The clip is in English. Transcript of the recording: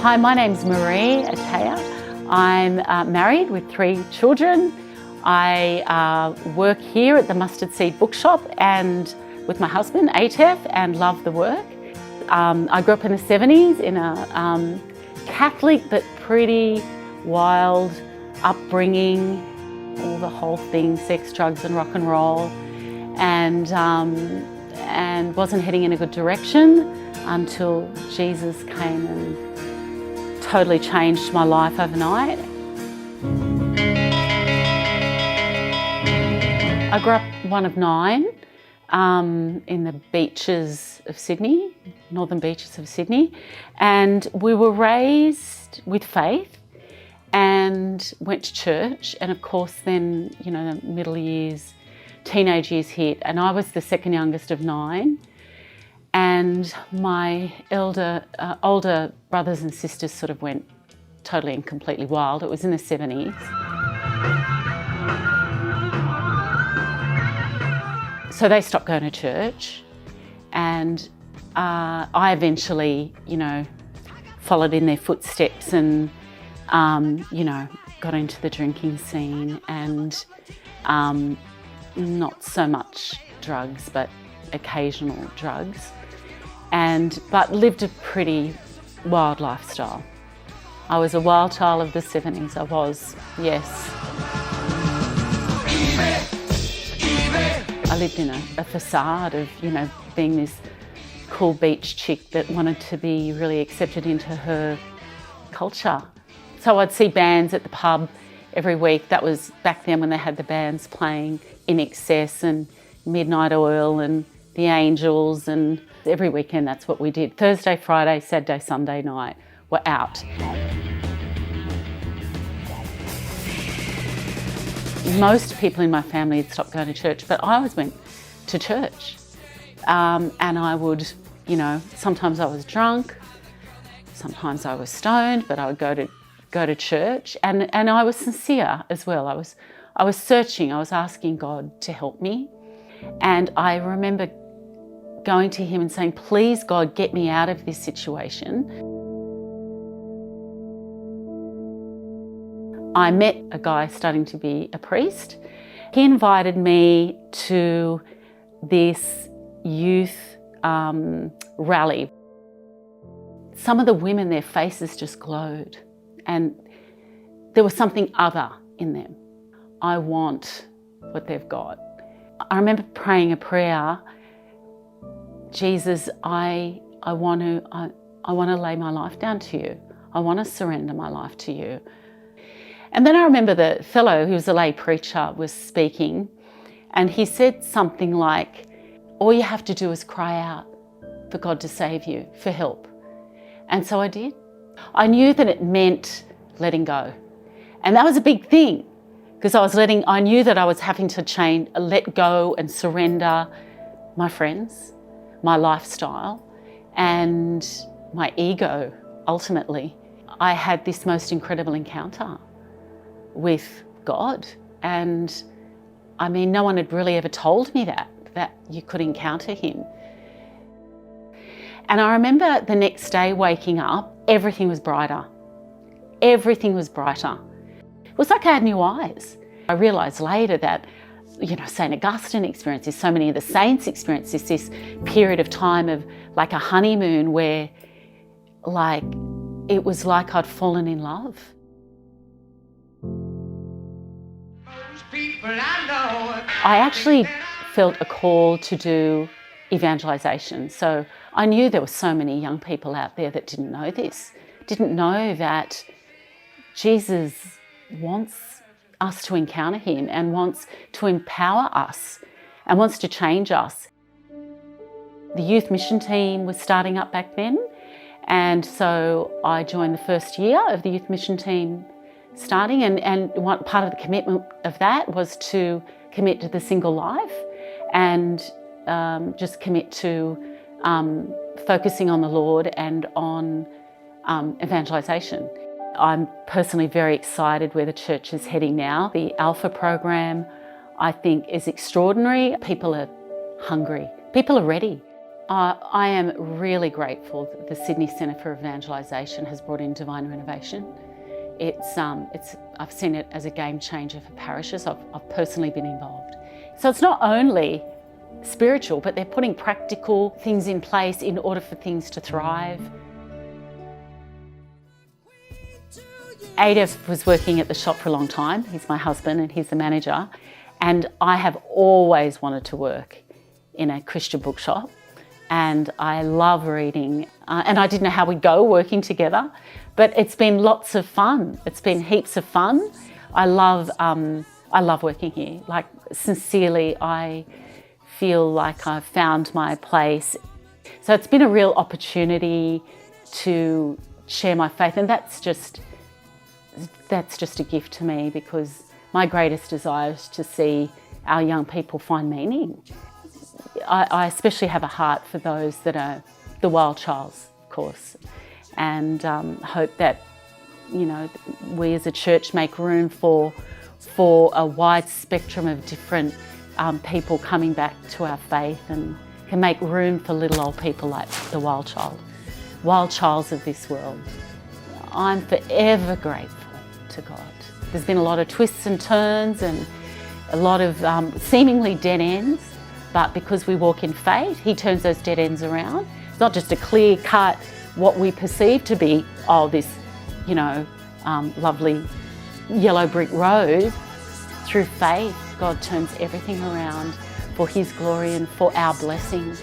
Hi, my name's Maree. I'm married with 3 children. I work here at the Mustard Seed Bookshop and with my husband, ATEF, and love the work. I grew up in the 70s in a Catholic but pretty wild upbringing, all the whole thing, sex, drugs and rock and roll, and wasn't heading in a good direction until Jesus came and totally changed my life overnight. I grew up one of 9 in the beaches of Sydney, northern beaches of Sydney, and we were raised with faith and went to church. And of course then, you know, the middle years, teenage years hit, and I was the second youngest of 9. And my older brothers and sisters sort of went totally and completely wild. It was in the 70s. So they stopped going to church, and I eventually, you know, followed in their footsteps and, you know, got into the drinking scene and not so much drugs, but occasional drugs. But lived a pretty wild lifestyle. I was a wild child of the 70s, I was, yes. I lived in a facade of, you know, being this cool beach chick that wanted to be really accepted into her culture. So I'd see bands at the pub every week. That was back then when they had the bands playing In Excess and Midnight Oil and The Angels, and every weekend that's what we did. Thursday, Friday, Saturday, Sunday night, we're out. Most people in my family had stopped going to church, but I always went to church. And I would, you know, sometimes I was drunk, sometimes I was stoned, but I would go to church, and I was sincere as well. I was searching, I was asking God to help me. And I remember going to him and saying, please God, get me out of this situation. I met a guy starting to be a priest. He invited me to this youth rally. Some of the women, their faces just glowed, and there was something other in them. I want what they've got. I remember praying a prayer, Jesus, I want to lay my life down to you. I want to surrender my life to you. And then I remember the fellow who was a lay preacher was speaking, and he said something like, all you have to do is cry out for God to save you, for help. And so I did. I knew that it meant letting go. And that was a big thing, because I knew that I was having to let go and surrender my friends, my lifestyle, and my ego, ultimately. I had this most incredible encounter with God. And I mean, no one had really ever told me that you could encounter him. And I remember the next day waking up, everything was brighter. Everything was brighter. It was like I had new eyes. I realised later that, you know, St. Augustine experienced this, so many of the saints experienced this period of time of like a honeymoon where like, it was like I'd fallen in love. I actually felt a call to do evangelization. So I knew there were so many young people out there that didn't know this, didn't know that Jesus wants us to encounter him and wants to empower us and wants to change us. The youth mission team was starting up back then, and so I joined the first year of the youth mission team starting, and one part of the commitment of that was to commit to the single life and just commit to focusing on the Lord and on evangelization. I'm personally very excited where the church is heading now. The Alpha program, I think, is extraordinary. People are hungry. People are ready. I am really grateful that the Sydney Centre for Evangelisation has brought in divine renovation. I've seen it as a game changer for parishes. I've personally been involved. So it's not only spiritual, but they're putting practical things in place in order for things to thrive. Ada was working at the shop for a long time. He's my husband and he's the manager. And I have always wanted to work in a Christian bookshop. And I love reading. And I didn't know how we'd go working together, but it's been lots of fun. It's been heaps of fun. I love working here. Like, sincerely, I feel like I've found my place. So it's been a real opportunity to share my faith, and that's just a gift to me, because my greatest desire is to see our young people find meaning. I especially have a heart for those that are the wild childs, of course, and hope that, you know, we as a church make room for a wide spectrum of different people coming back to our faith, and can make room for little old people like the wild childs of this world. I'm forever grateful to God. There's been a lot of twists and turns and a lot of seemingly dead ends, but because we walk in faith, He turns those dead ends around. It's not just a clear cut, what we perceive to be, oh, this, you know, lovely yellow brick road. Through faith, God turns everything around for His glory and for our blessing.